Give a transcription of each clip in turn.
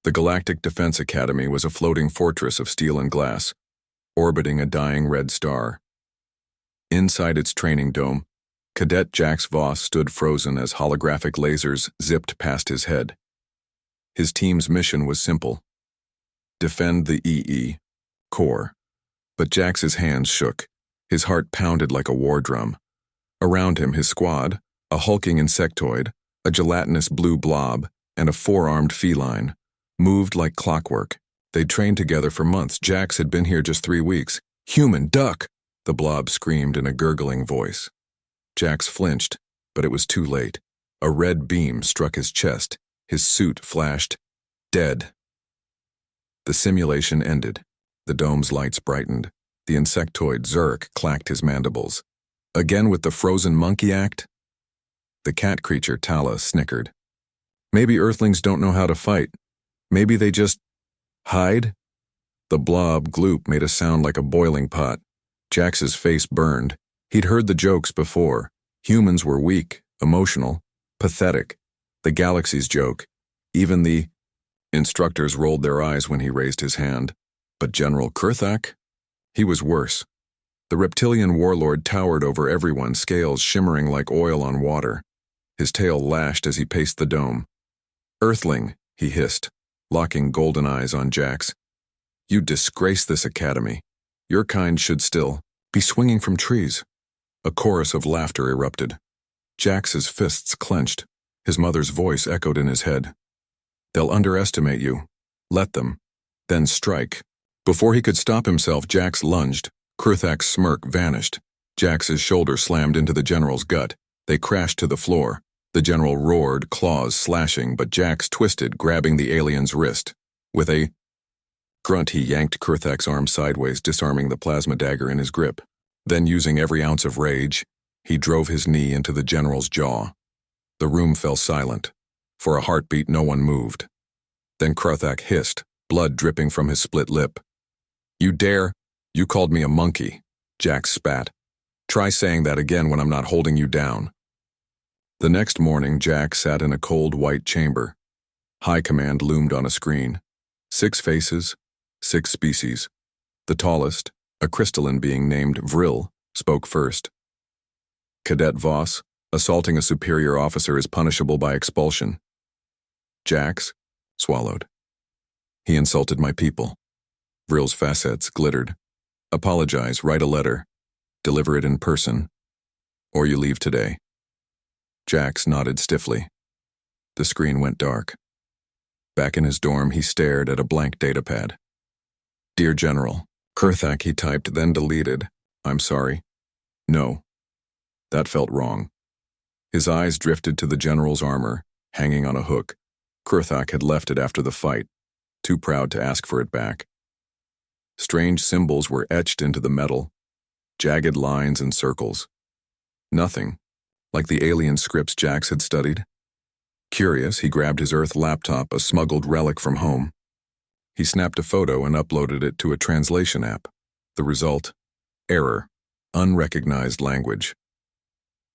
The Galactic Defense Academy was a floating fortress of steel and glass, orbiting a dying red star. Inside its training dome, Cadet Jax Voss stood frozen as holographic lasers zipped past his head. His team's mission was simple: defend the EE core. But Jax's hands shook. His heart pounded like a war drum. Around him, his squad, a hulking insectoid, a gelatinous blue blob, and a four-armed feline, moved like clockwork. They'd trained together for months. Jax had been here just 3 weeks. "Human, duck!" the blob screamed in a gurgling voice. Jax flinched, but it was too late. A red beam struck his chest. His suit flashed. Dead. The simulation ended. The dome's lights brightened. The insectoid Zerk clacked his mandibles. Again with the frozen monkey act? The cat creature Tala snickered. Maybe Earthlings don't know how to fight. Maybe they just hide? The blob gloop made a sound like a boiling pot. Jax's face burned. He'd heard the jokes before. Humans were weak, emotional, pathetic. The galaxy's joke. Even the instructors rolled their eyes when he raised his hand. But General Kurthak? He was worse. The reptilian warlord towered over everyone, scales shimmering like oil on water. His tail lashed as he paced the dome. "Earthling," he hissed, locking golden eyes on Jax. "You disgrace this academy. Your kind should still be swinging from trees." A chorus of laughter erupted. Jax's fists clenched. His mother's voice echoed in his head. "They'll underestimate you. Let them. Then strike." Before he could stop himself, Jax lunged. Kurthak's smirk vanished. Jax's shoulder slammed into the general's gut. They crashed to the floor. The general roared, claws slashing, but Jax twisted, grabbing the alien's wrist. With a grunt, he yanked Kurthak's arm sideways, disarming the plasma dagger in his grip. Then, using every ounce of rage, he drove his knee into the general's jaw. The room fell silent. For a heartbeat, no one moved. Then Kurthak hissed, blood dripping from his split lip. "You dare? You called me a monkey." Jax spat. "Try saying that again when I'm not holding you down." The next morning, Jax sat in a cold white chamber. High Command loomed on a screen. 6 faces, 6 species. The tallest, a crystalline being named Vril, spoke first. "Cadet Voss, assaulting a superior officer is punishable by expulsion." Jax swallowed. "He insulted my people." Vril's facets glittered. "Apologize, write a letter. Deliver it in person. Or you leave today." Jax nodded stiffly. The screen went dark. Back in his dorm, he stared at a blank datapad. "Dear General," Kurthak, he typed, then deleted. "I'm sorry. No." That felt wrong. His eyes drifted to the general's armor, hanging on a hook. Kurthak had left it after the fight, too proud to ask for it back. Strange symbols were etched into the metal, jagged lines and circles. Nothing, like the alien scripts Jax had studied. Curious, he grabbed his Earth laptop, a smuggled relic from home. He snapped a photo and uploaded it to a translation app. The result: error, unrecognized language.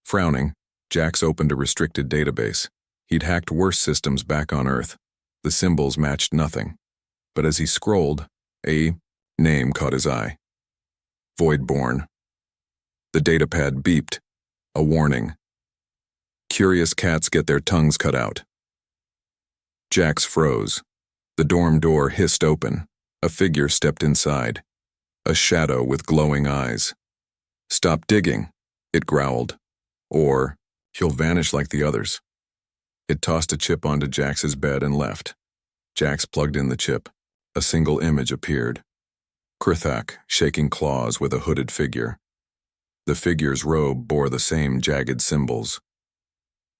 Frowning, Jax opened a restricted database. He'd hacked worse systems back on Earth. The symbols matched nothing. But as he scrolled, a name caught his eye. Voidborn. The datapad beeped. A warning. Curious cats get their tongues cut out. Jax froze. The dorm door hissed open. A figure stepped inside. A shadow with glowing eyes. "Stop digging," it growled. Or, "He'll vanish like the others." It tossed a chip onto Jax's bed and left. Jax plugged in the chip. A single image appeared. Kurthak, shaking claws with a hooded figure. The figure's robe bore the same jagged symbols.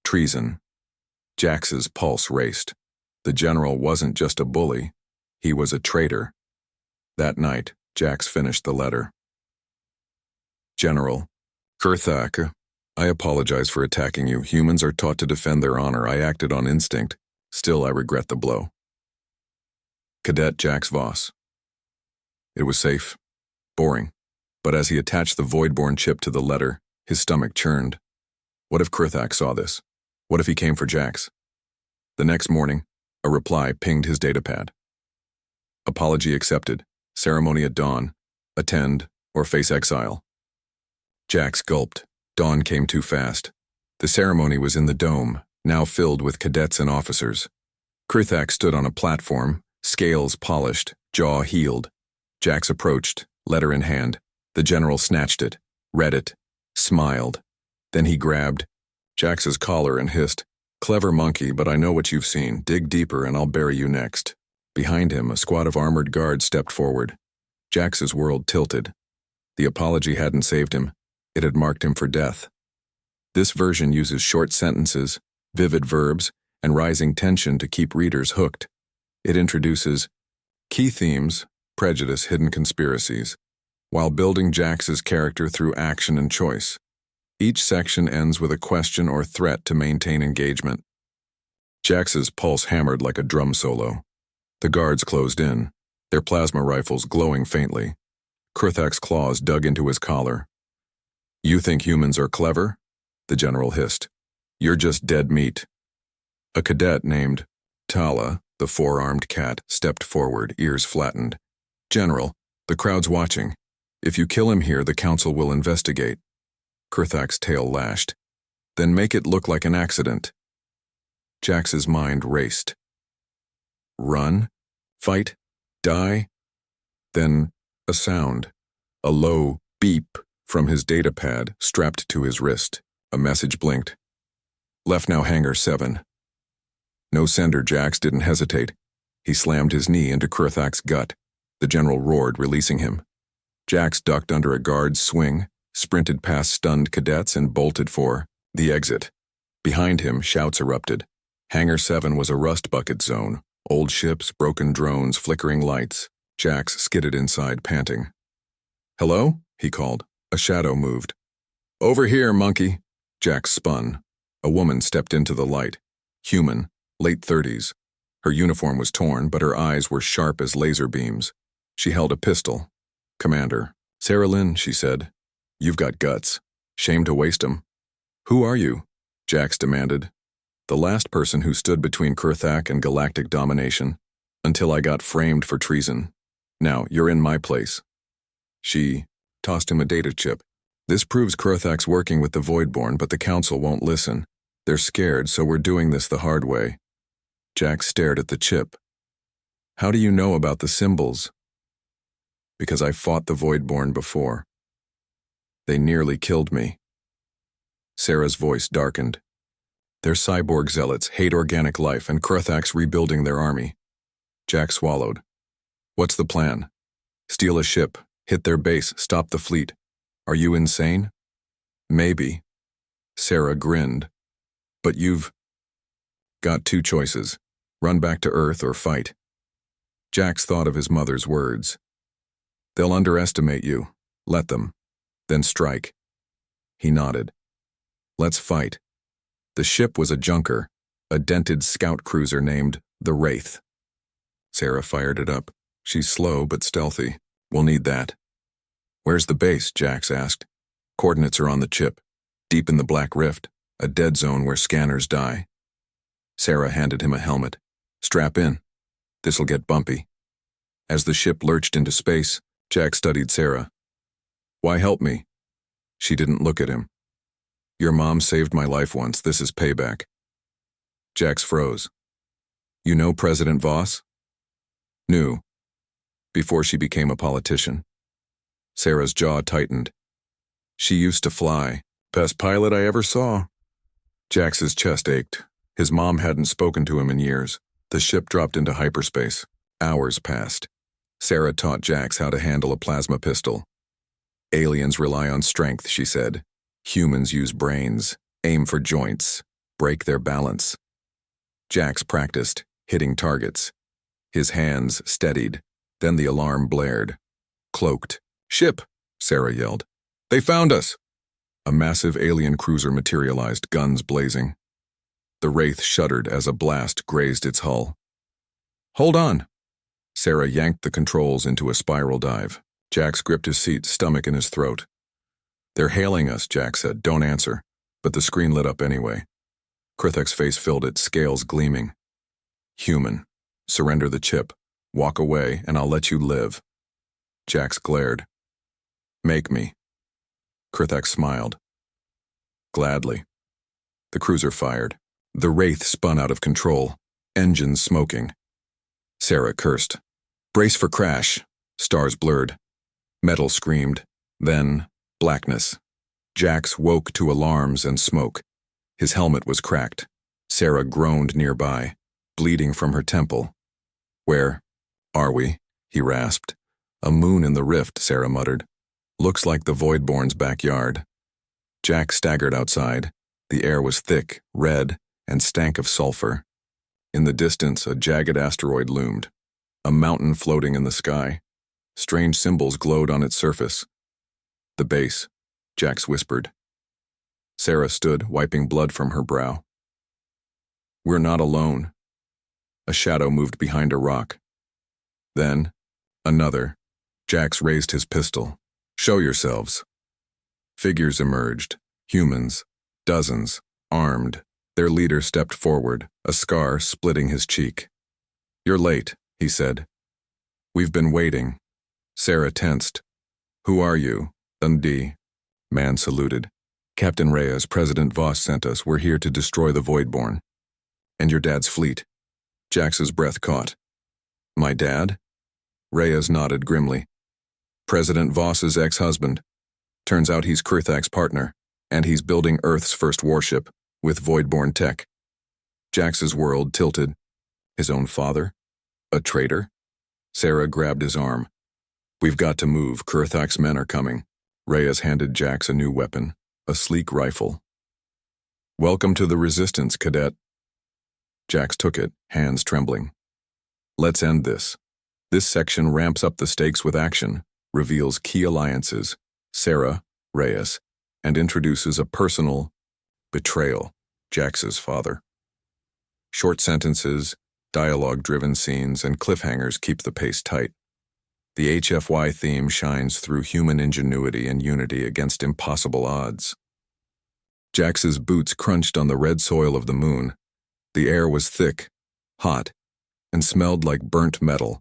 Treason. Jax's pulse raced. The general wasn't just a bully. He was a traitor. That night, Jax finished the letter. "General, Kurthak, I apologize for attacking you. Humans are taught to defend their honor. I acted on instinct. Still, I regret the blow. Cadet Jax Voss." It was safe, boring, but as he attached the Voidborn chip to the letter, his stomach churned. What if Kurthak saw this? What if he came for Jax? The next morning, A reply pinged his datapad. Apology accepted. Ceremony at dawn. Attend or face exile. Jax gulped. Dawn came too fast. The ceremony was in the dome, now filled with cadets and officers. Krithak stood on a platform, scales polished, jaw healed. Jax approached, letter in hand. The general snatched it, read it, smiled. Then he grabbed Jax's collar and hissed, "Clever monkey, but I know what you've seen. Dig deeper and I'll bury you next." Behind him, a squad of armored guards stepped forward. Jax's world tilted. The apology hadn't saved him. It had marked him for death. This version uses short sentences, vivid verbs, and rising tension to keep readers hooked. It introduces key themes, prejudice, hidden conspiracies, while building Jax's character through action and choice. Each section ends with a question or threat to maintain engagement. Jax's pulse hammered like a drum solo. The guards closed in, their plasma rifles glowing faintly. Krithak's claws dug into his collar. "You think humans are clever?" the general hissed. "You're just dead meat." A cadet named Tala, the four-armed cat, stepped forward, ears flattened. "General, the crowd's watching. If you kill him here, the council will investigate." Krithak's tail lashed. "Then make it look like an accident." Jax's mind raced. Run? Fight? Die? Then a sound, a low beep from his datapad strapped to his wrist. A message blinked. "Left now, Hangar 7. No sender. Jax didn't hesitate. He slammed his knee into Krithak's gut. The general roared, releasing him. Jax ducked under a guard's swing, sprinted past stunned cadets, and bolted for the exit. Behind him, shouts erupted. Hangar 7 was a rust bucket zone. Old ships, broken drones, flickering lights. Jax skidded inside, panting. "Hello?" he called. A shadow moved. "Over here, monkey." Jax spun. A woman stepped into the light. Human, late 30s. Her uniform was torn, but her eyes were sharp as laser beams. She held a pistol. "Commander." "Sarah Lynn," she said. "You've got guts. Shame to waste 'em." "Who are you?" Jax demanded. "The last person who stood between Krithak and galactic domination, until I got framed for treason. Now, you're in my place." She tossed him a data chip. "This proves Krithak's working with the Voidborn, but the council won't listen. They're scared, so we're doing this the hard way." Jax stared at the chip. "How do you know about the symbols?" "Because I fought the Voidborn before. They nearly killed me." Sarah's voice darkened. "They're cyborg zealots, hate organic life, and Krithak's rebuilding their army." Jack swallowed. "What's the plan? Steal a ship, hit their base, stop the fleet. Are you insane?" "Maybe." Sarah grinned. "But you've got two choices. Run back to Earth or fight." Jax thought of his mother's words. "They'll underestimate you. Let them. Then strike." He nodded. "Let's fight." The ship was a junker, a dented scout cruiser named the Wraith. Sarah fired it up. "She's slow but stealthy. We'll need that." "Where's the base?" Jax asked. "Coordinates are on the chip. Deep in the Black Rift, a dead zone where scanners die." Sarah handed him a helmet. "Strap in. This'll get bumpy." As the ship lurched into space, Jack studied Sarah. "Why help me?" She didn't look at him. "Your mom saved my life once. This is payback." Jax froze. "You know President Voss?" "Knew. Before she became a politician." Sarah's jaw tightened. "She used to fly. Best pilot I ever saw." Jax's chest ached. His mom hadn't spoken to him in years. The ship dropped into hyperspace. Hours passed. Sarah taught Jax how to handle a plasma pistol. "Aliens rely on strength," she said. "Humans use brains, aim for joints, break their balance." Jax practiced, hitting targets. His hands steadied. Then the alarm blared. Cloaked. "Ship!" Sarah yelled. "They found us!" A massive alien cruiser materialized, guns blazing. The Wraith shuddered as a blast grazed its hull. "Hold on!" Sarah yanked the controls into a spiral dive. Jax gripped his seat, stomach in his throat. "They're hailing us," Jack said. "Don't answer." But the screen lit up anyway. Krithak's face filled it, scales gleaming. Human. Surrender the chip. Walk away, and I'll let you live. Jax glared. Make me. Krithak smiled. Gladly. The cruiser fired. The Wraith spun out of control, engines smoking. Sarah cursed. Brace for crash. Stars blurred. Metal screamed. Then, blackness. Jax woke to alarms and smoke. His helmet was cracked. Sarah groaned nearby, bleeding from her temple. Where are we? He rasped. A moon in the rift, Sarah muttered. Looks like the Voidborn's backyard. Jack staggered outside. The air was thick, red, and stank of sulfur. In the distance, a jagged asteroid loomed. A mountain floating in the sky. Strange symbols glowed on its surface. The base, Jax whispered. Sarah stood, wiping blood from her brow. We're not alone. A shadow moved behind a rock. Then, another. Jax raised his pistol. Show yourselves. Figures emerged. Humans. Dozens. Armed. Their leader stepped forward, a scar splitting his cheek. You're late, he said. We've been waiting. Sarah tensed. Who are you? Dundee. Man saluted. Captain Reyes, President Voss sent us. We're here to destroy the Voidborn. And your dad's fleet. Jax's breath caught. My dad? Reyes nodded grimly. President Voss's ex-husband. Turns out he's Krithak's partner, and he's building Earth's first warship, with Voidborn tech. Jax's world tilted. His own father? A traitor? Sarah grabbed his arm. We've got to move. Krithak's men are coming. Reyes handed Jax a new weapon, a sleek rifle. Welcome to the Resistance, Cadet. Jax took it, hands trembling. Let's end this. This section ramps up the stakes with action, reveals key alliances, Sarah, Reyes, and introduces a personal betrayal, Jax's father. Short sentences, dialogue-driven scenes, and cliffhangers keep the pace tight. The HFY theme shines through human ingenuity and unity against impossible odds. Jax's boots crunched on the red soil of the moon. The air was thick, hot, and smelled like burnt metal.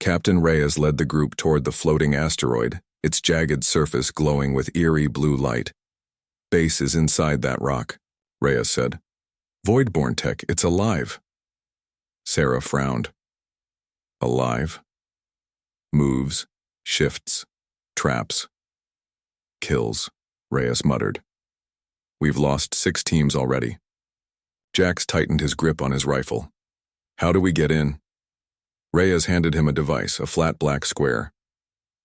Captain Reyes led the group toward the floating asteroid, its jagged surface glowing with eerie blue light. Base is inside that rock, Reyes said. Voidborn tech, it's alive. Sarah frowned. Alive? Moves, shifts, traps. Kills, Reyes muttered. We've lost 6 teams already. Jax tightened his grip on his rifle. How do we get in? Reyes handed him a device, a flat black square.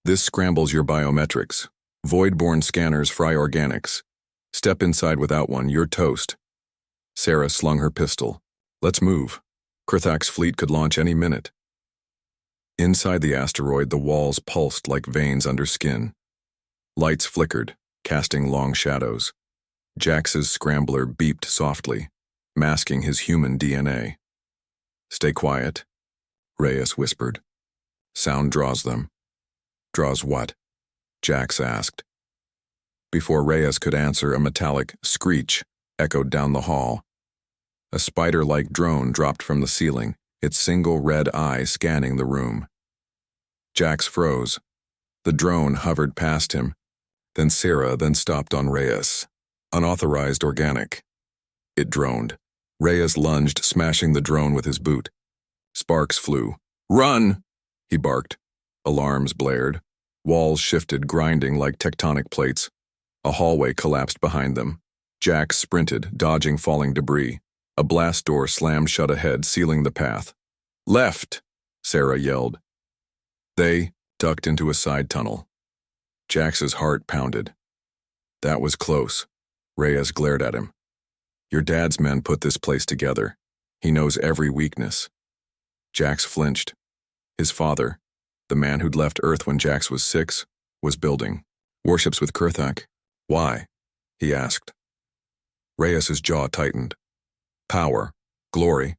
This scrambles your biometrics. Voidborn scanners fry organics. Step inside without one, you're toast. Sarah slung her pistol. Let's move. Krithak's fleet could launch any minute. Inside the asteroid, the walls pulsed like veins under skin. Lights flickered, casting long shadows. Jax's scrambler beeped softly, masking his human DNA. Stay quiet, Reyes whispered. Sound draws them. Draws what? Jax asked. Before Reyes could answer, a metallic screech echoed down the hall. A spider-like drone dropped from the ceiling, its single red eye scanning the room. Jax froze. The drone hovered past him, then Sarah, then stopped on Reyes. Unauthorized organic. It droned. Reyes lunged, smashing the drone with his boot. Sparks flew. Run! He barked. Alarms blared. Walls shifted, grinding like tectonic plates. A hallway collapsed behind them. Jax sprinted, dodging falling debris. A blast door slammed shut ahead, sealing the path. Left! Sarah yelled. They ducked into a side tunnel. Jax's heart pounded. That was close. Reyes glared at him. Your dad's men put this place together. He knows every weakness. Jax flinched. His father, the man who'd left Earth when Jax was 6, was building warships with Krithak. Why? He asked. Reyes's jaw tightened. Power. Glory.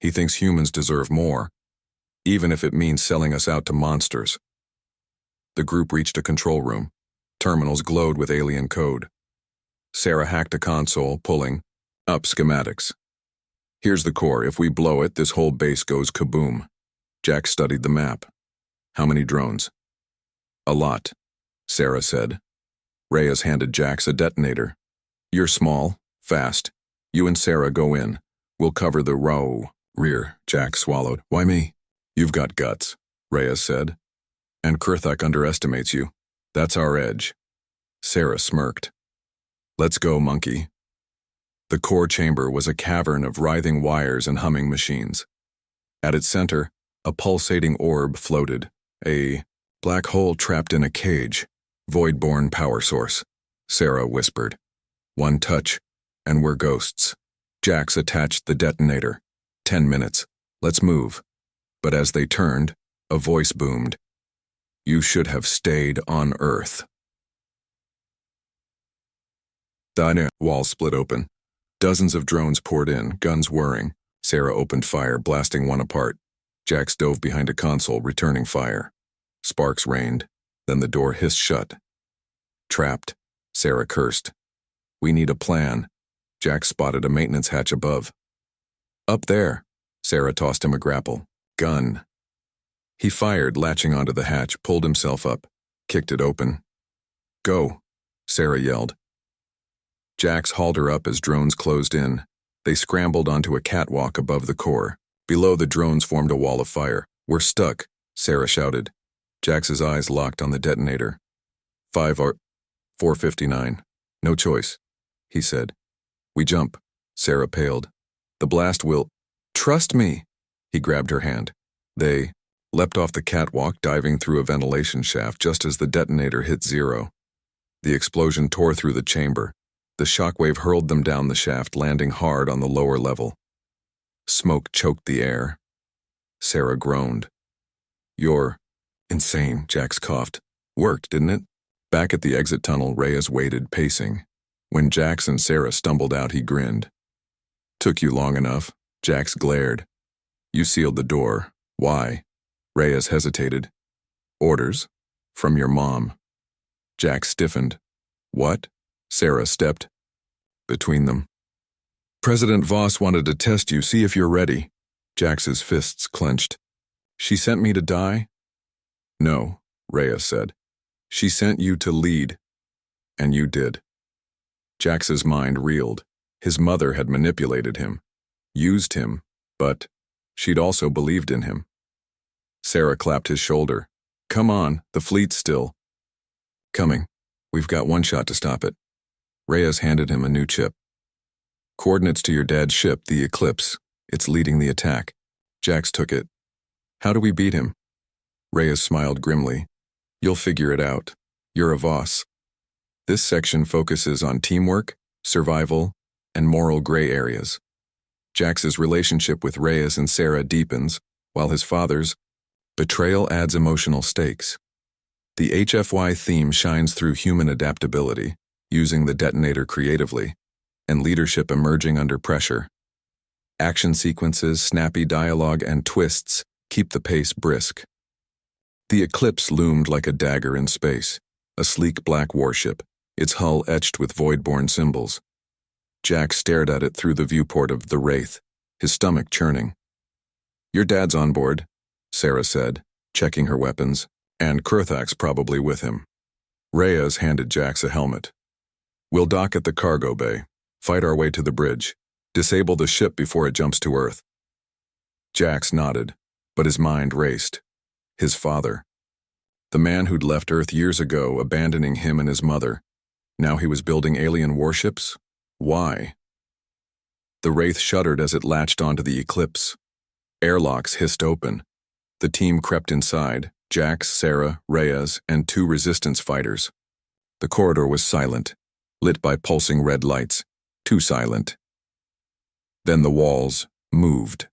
He thinks humans deserve more, even if it means selling us out to monsters. The group reached a control room. Terminals glowed with alien code. Sarah hacked a console, pulling up schematics. Here's the core. If we blow it, this whole base goes kaboom. Jack studied the map. How many drones? A lot, Sarah said. Reyes handed Jax a detonator. You're small, fast. You and Sarah go in. We'll cover the rear, Jack swallowed. Why me? You've got guts, Reyes said. And Kurthak underestimates you. That's our edge. Sarah smirked. Let's go, monkey. The core chamber was a cavern of writhing wires and humming machines. At its center, a pulsating orb floated, a black hole trapped in a cage, void-born power source. Sarah whispered. One touch, and we're ghosts. Jax attached the detonator. 10 minutes. Let's move. But as they turned, a voice boomed. You should have stayed on Earth. The wall split open. Dozens of drones poured in, guns whirring. Sarah opened fire, blasting one apart. Jax dove behind a console, returning fire. Sparks rained. Then the door hissed shut. Trapped, Sarah cursed. We need a plan. Jax spotted a maintenance hatch above. Up there. Sarah tossed him a grapple. Gun. He fired, latching onto the hatch, pulled himself up, kicked it open. Go, Sarah yelled. Jax hauled her up as drones closed in. They scrambled onto a catwalk above the core. Below, the drones formed a wall of fire. We're stuck, Sarah shouted. Jax's eyes locked on the detonator. 4:59. No choice, he said. We jump. Sarah paled. The blast will... Trust me. He grabbed her hand. They leapt off the catwalk, diving through a ventilation shaft just as the detonator hit zero. The explosion tore through the chamber. The shockwave hurled them down the shaft, landing hard on the lower level. Smoke choked the air. Sarah groaned. You're insane, Jax coughed. Worked, didn't it? Back at the exit tunnel, Reyes waited, pacing. When Jax and Sarah stumbled out, he grinned. Took you long enough, Jax glared. You sealed the door. Why? Reyes hesitated. Orders? From your mom. Jax stiffened. What? Sarah stepped between them. President Voss wanted to test you, see if you're ready. Jax's fists clenched. She sent me to die? No, Reyes said. She sent you to lead. And you did. Jax's mind reeled. His mother had manipulated him, used him, but she'd also believed in him. Sarah clapped his shoulder. Come on, the fleet's still coming. We've got one shot to stop it. Reyes handed him a new chip. Coordinates to your dad's ship, the Eclipse. It's leading the attack. Jax took it. How do we beat him? Reyes smiled grimly. You'll figure it out. You're a Voss. This section focuses on teamwork, survival, and moral gray areas. Jax's relationship with Reyes and Sarah deepens, while his father's betrayal adds emotional stakes. The HFY theme shines through human adaptability, using the detonator creatively, and leadership emerging under pressure. Action sequences, snappy dialogue, and twists keep the pace brisk. The Eclipse loomed like a dagger in space, a sleek black warship, its hull etched with void-born symbols. Jack stared at it through the viewport of the Wraith, his stomach churning. Your dad's on board, Sarah said, checking her weapons, and Kurthak's probably with him. Reyes handed Jax a helmet. We'll dock at the cargo bay, fight our way to the bridge, disable the ship before it jumps to Earth. Jax nodded, but his mind raced. His father. The man who'd left Earth years ago, abandoning him and his mother. Now he was building alien warships? Why? The Wraith shuddered as it latched onto the Eclipse. Airlocks hissed open. The team crept inside, Jax, Sarah, Reyes, and 2 resistance fighters. The corridor was silent, lit by pulsing red lights. Too silent. Then the walls moved.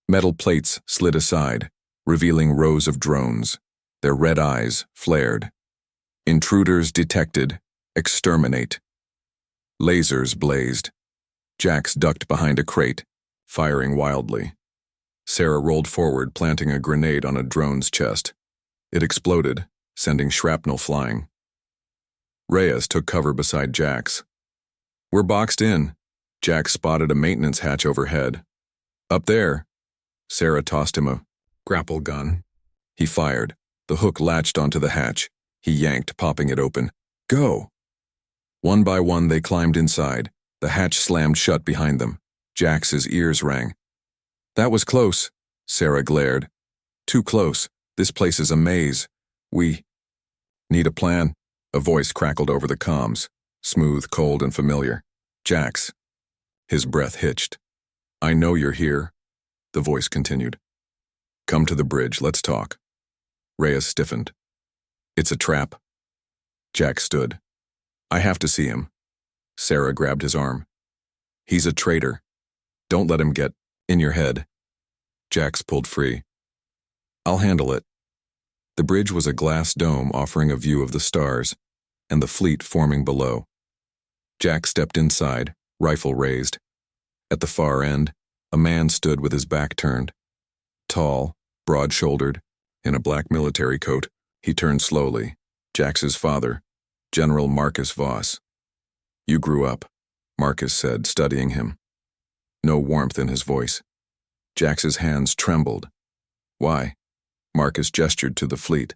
Metal plates slid aside, revealing rows of drones. Their red eyes flared. Intruders detected. Exterminate. Lasers blazed. Jax ducked behind a crate, firing wildly. Sarah rolled forward, planting a grenade on a drone's chest. It exploded, sending shrapnel flying. Reyes took cover beside Jax. We're boxed in. Jack spotted a maintenance hatch overhead. Up there. Sarah tossed him a grapple gun. He fired. The hook latched onto the hatch. He yanked, popping it open. Go! One by one they climbed inside. The hatch slammed shut behind them. Jax's ears rang. That was close, Sarah glared. Too close. This place is a maze. We need a plan. A voice crackled over the comms, smooth, cold, and familiar. Jax. His breath hitched. I know you're here, the voice continued. Come to the bridge, let's talk. Reyes stiffened. It's a trap. Jack stood. I have to see him. Sarah grabbed his arm. He's a traitor. Don't let him get in your head. Jax pulled free. I'll handle it. The bridge was a glass dome offering a view of the stars and the fleet forming below. Jack stepped inside, rifle raised. At the far end, a man stood with his back turned. Tall, broad-shouldered, in a black military coat, he turned slowly. Jax's father, General Marcus Voss. You grew up, Marcus said, studying him. No warmth in his voice. Jax's hands trembled. Why? Marcus gestured to the fleet.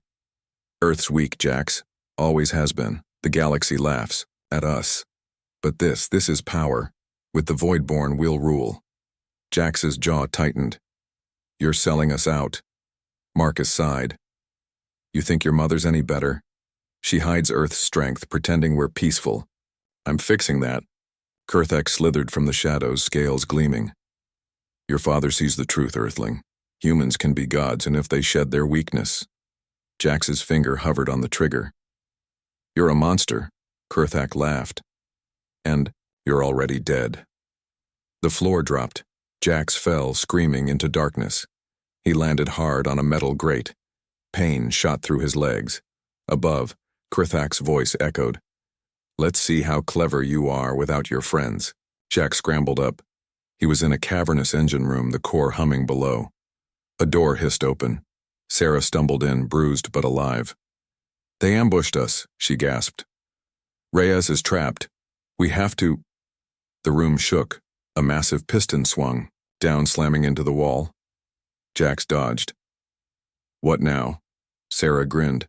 Earth's weak, Jax. Always has been. The galaxy laughs. At us. But this is power. With the Voidborn, we'll rule. Jax's jaw tightened. You're selling us out. Marcus sighed. You think your mother's any better? She hides Earth's strength, pretending we're peaceful. I'm fixing that. Kurthak slithered from the shadows, scales gleaming. Your father sees the truth, Earthling. Humans can be gods, and if they shed their weakness. Jax's finger hovered on the trigger. You're a monster, Kurthak laughed. And you're already dead. The floor dropped. Jax fell, screaming, into darkness. He landed hard on a metal grate. Pain shot through his legs. Above, Kurthak's voice echoed. Let's see how clever you are without your friends. Jack scrambled up. He was in a cavernous engine room, the core humming below. A door hissed open. Sarah stumbled in, bruised but alive. They ambushed us, she gasped. Reyes is trapped. We have to. The room shook. A massive piston swung, down slamming into the wall. Jax dodged. What now? Sarah grinned.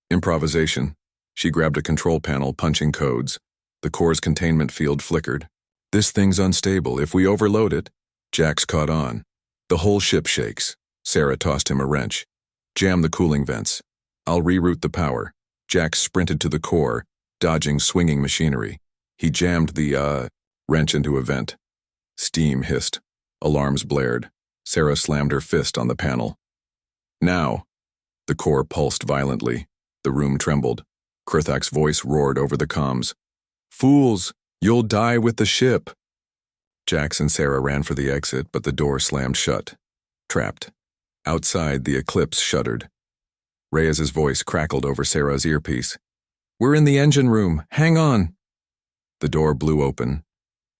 Improvisation. She grabbed a control panel, punching codes. The core's containment field flickered. This thing's unstable. If we overload it. Jax caught on. The whole ship shakes. Sarah tossed him a wrench. Jam the cooling vents. I'll reroute the power. Jax sprinted to the core, dodging swinging machinery. He jammed the, wrench into a vent. Steam hissed. Alarms blared. Sarah slammed her fist on the panel. Now. The core pulsed violently. The room trembled. Kurthak's voice roared over the comms. Fools! You'll die with the ship! Jax and Sarah ran for the exit, but the door slammed shut. Trapped. Outside, the eclipse shuddered. Reyes's voice crackled over Sarah's earpiece. We're in the engine room. Hang on! The door blew open.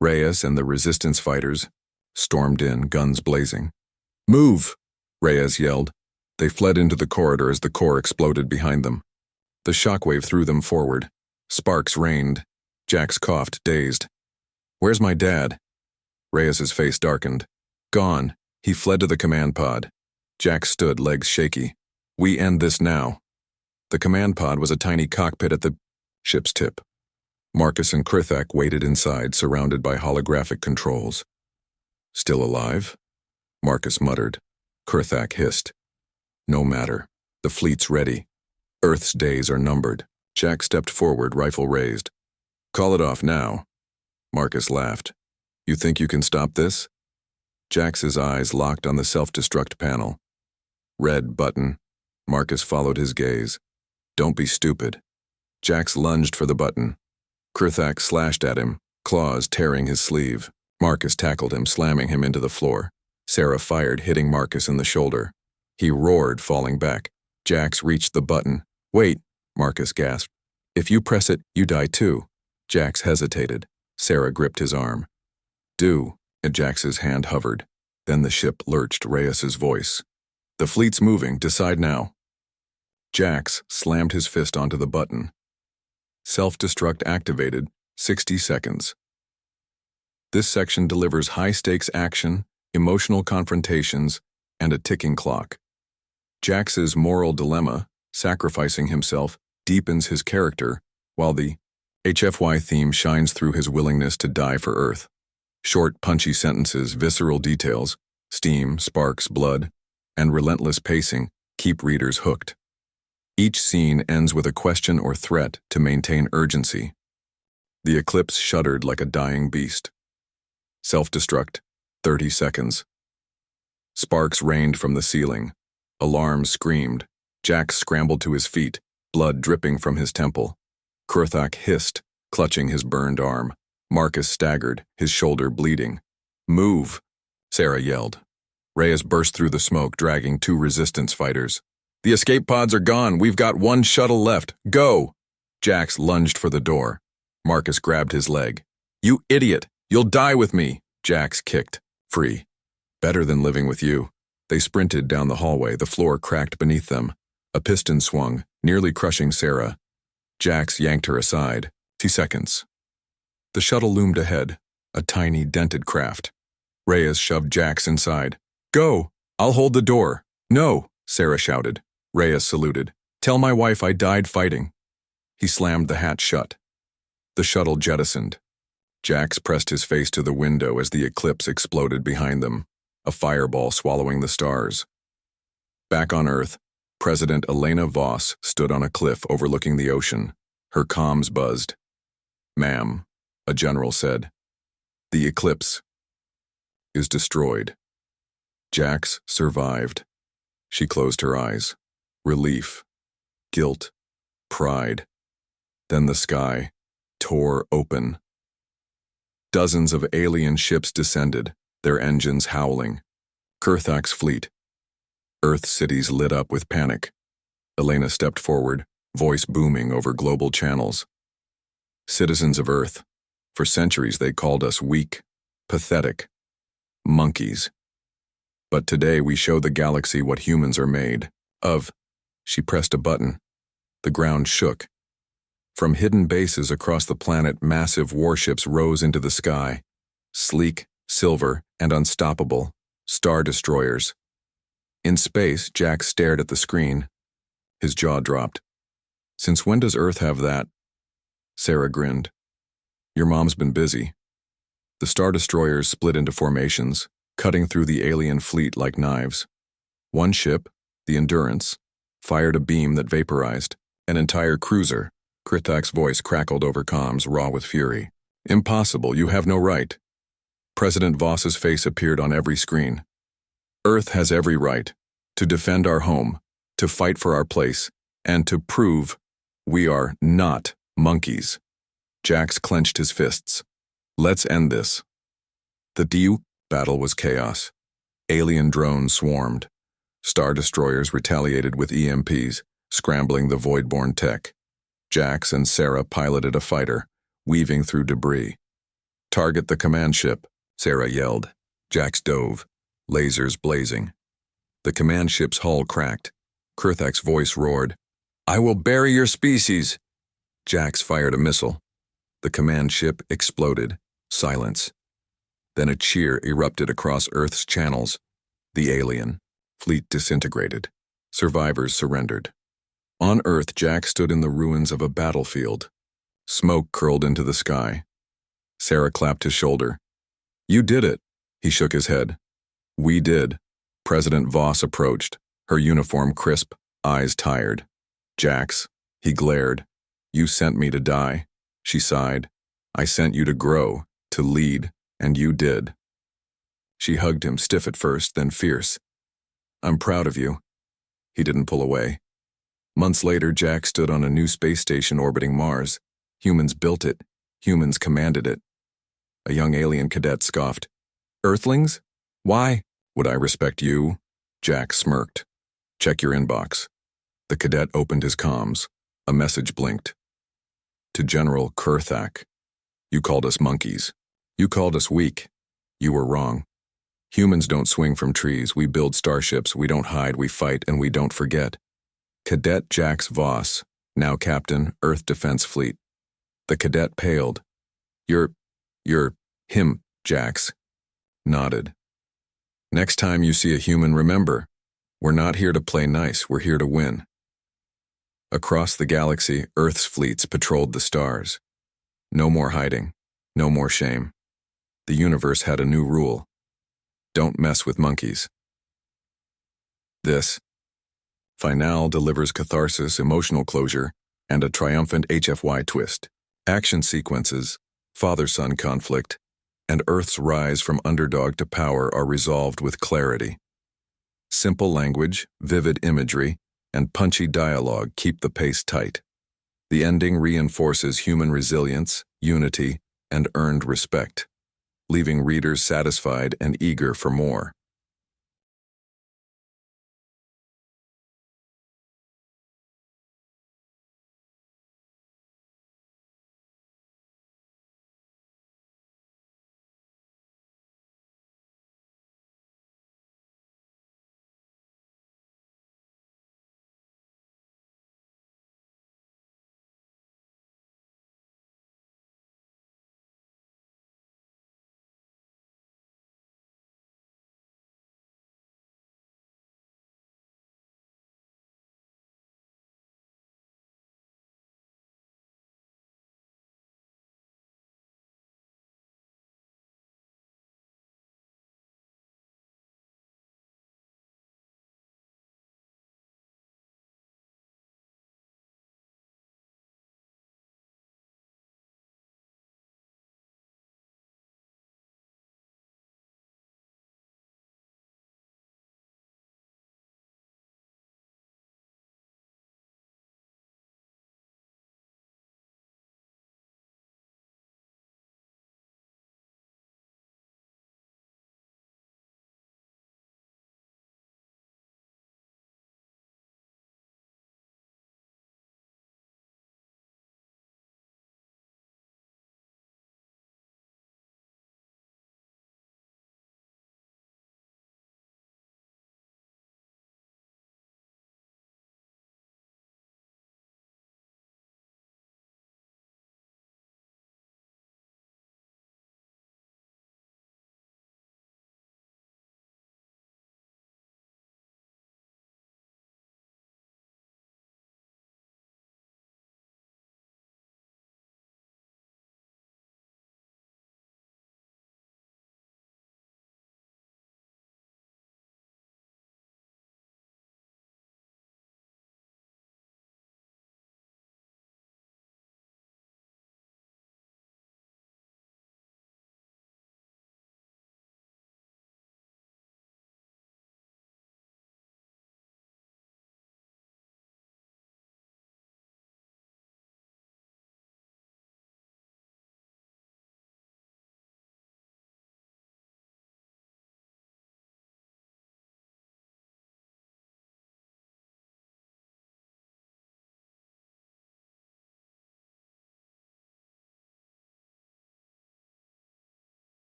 Reyes and the resistance fighters stormed in, guns blazing. Move! Reyes yelled. They fled into the corridor as the core exploded behind them. The shockwave threw them forward. Sparks rained. Jax coughed, dazed. Where's my dad? Reyes's face darkened. Gone. He fled to the command pod. Jax stood, legs shaky. We end this now. The command pod was a tiny cockpit at the ship's tip. Marcus and Kurthak waited inside, surrounded by holographic controls. Still alive? Marcus muttered. Kurthak hissed. No matter. The fleet's ready. Earth's days are numbered. Jack stepped forward, rifle raised. Call it off now. Marcus laughed. You think you can stop this? Jax's eyes locked on the self-destruct panel. Red button. Marcus followed his gaze. Don't be stupid. Jax lunged for the button. Kurthak slashed at him, claws tearing his sleeve. Marcus tackled him, slamming him into the floor. Sarah fired, hitting Marcus in the shoulder. He roared, falling back. Jax reached the button. Wait, Marcus gasped. If you press it, you die too. Jax hesitated. Sarah gripped his arm. Do. Jax's hand hovered. Then the ship lurched, Reyes's voice. The fleet's moving. Decide now. Jax slammed his fist onto the button. Self-destruct activated. 60 seconds. This section delivers high-stakes action, emotional confrontations, and a ticking clock. Jax's moral dilemma, sacrificing himself, deepens his character, while the HFY theme shines through his willingness to die for Earth. Short, punchy sentences, visceral details, steam, sparks, blood, and relentless pacing keep readers hooked. Each scene ends with a question or threat to maintain urgency. The eclipse shuddered like a dying beast. Self-destruct, 30 seconds. Sparks rained from the ceiling. Alarms screamed. Jax scrambled to his feet, blood dripping from his temple. Kurthak hissed, clutching his burned arm. Marcus staggered, his shoulder bleeding. "Move!" Sarah yelled. Reyes burst through the smoke, dragging 2 resistance fighters. "The escape pods are gone. We've got 1 shuttle left. Go!" Jax lunged for the door. Marcus grabbed his leg. "You idiot! You'll die with me!" Jax kicked. "Free. Better than living with you." They sprinted down the hallway, the floor cracked beneath them. A piston swung, nearly crushing Sarah. Jax yanked her aside. 2 seconds. The shuttle loomed ahead, a tiny, dented craft. Reyes shoved Jax inside. "Go! I'll hold the door." "No!" Sarah shouted. Reyes saluted. "Tell my wife I died fighting." He slammed the hatch shut. The shuttle jettisoned. Jax pressed his face to the window as the eclipse exploded behind them, a fireball swallowing the stars. Back on Earth, President Elena Voss stood on a cliff overlooking the ocean. Her comms buzzed. "Ma'am," a general said, "the eclipse is destroyed." Jax survived. She closed her eyes. Relief, guilt, pride. Then the sky tore open. Dozens of alien ships descended, their engines howling. Kurthak's fleet. Earth cities lit up with panic. Elena stepped forward, voice booming over global channels. "Citizens of Earth, for centuries they called us weak, pathetic, monkeys. But today we show the galaxy what humans are made of." She pressed a button. The ground shook. From hidden bases across the planet, massive warships rose into the sky. Sleek, silver, and unstoppable. Star destroyers. In space, Jack stared at the screen. His jaw dropped. "Since when does Earth have that?" Sarah grinned. "Your mom's been busy." The Star Destroyers split into formations, cutting through the alien fleet like knives. One ship, the Endurance, fired a beam that vaporized an entire cruiser. Kurthak's voice crackled over comms, raw with fury. "Impossible, you have no right." President Voss's face appeared on every screen. "Earth has every right to defend our home, to fight for our place, and to prove we are not monkeys." Jax clenched his fists. "Let's end this." The DU battle was chaos. Alien drones swarmed. Star destroyers retaliated with EMPs, scrambling the void-borne tech. Jax and Sarah piloted a fighter, weaving through debris. "Target the command ship," Sarah yelled. Jax dove, lasers blazing. The command ship's hull cracked. Kurthak's voice roared, "I will bury your species." Jax fired a missile. The command ship exploded. Silence. Then a cheer erupted across Earth's channels. The alien fleet disintegrated. Survivors surrendered. On Earth, Jack stood in the ruins of a battlefield. Smoke curled into the sky. Sarah clapped his shoulder. "You did it." He shook his head. "We did." President Voss approached, her uniform crisp, eyes tired. "Jax," he glared. "You sent me to die." She sighed. "I sent you to grow, to lead, and you did." She hugged him, stiff at first, then fierce. "I'm proud of you." He didn't pull away. Months later, Jack stood on a new space station orbiting Mars. Humans built it. Humans commanded it. A young alien cadet scoffed. "Earthlings? Why would I respect you?" Jack smirked. "Check your inbox." The cadet opened his comms. A message blinked. "To General Kurthak. You called us monkeys. You called us weak. You were wrong. Humans don't swing from trees. We build starships. We don't hide. We fight, and we don't forget. Cadet Jax Voss, now Captain, Earth Defense Fleet." The cadet paled. You're him," Jax nodded. Next time you see a human, remember, we're not here to play nice, we're here to win. Across the galaxy, Earth's fleets patrolled the stars. No more hiding, no more shame. The universe had a new rule. Don't mess with monkeys. This finale delivers catharsis, emotional closure, and a triumphant HFY twist. Action sequences, father-son conflict, and Earth's rise from underdog to power are resolved with clarity. Simple language, vivid imagery, and punchy dialogue keep the pace tight. The ending reinforces human resilience, unity, and earned respect, leaving readers satisfied and eager for more.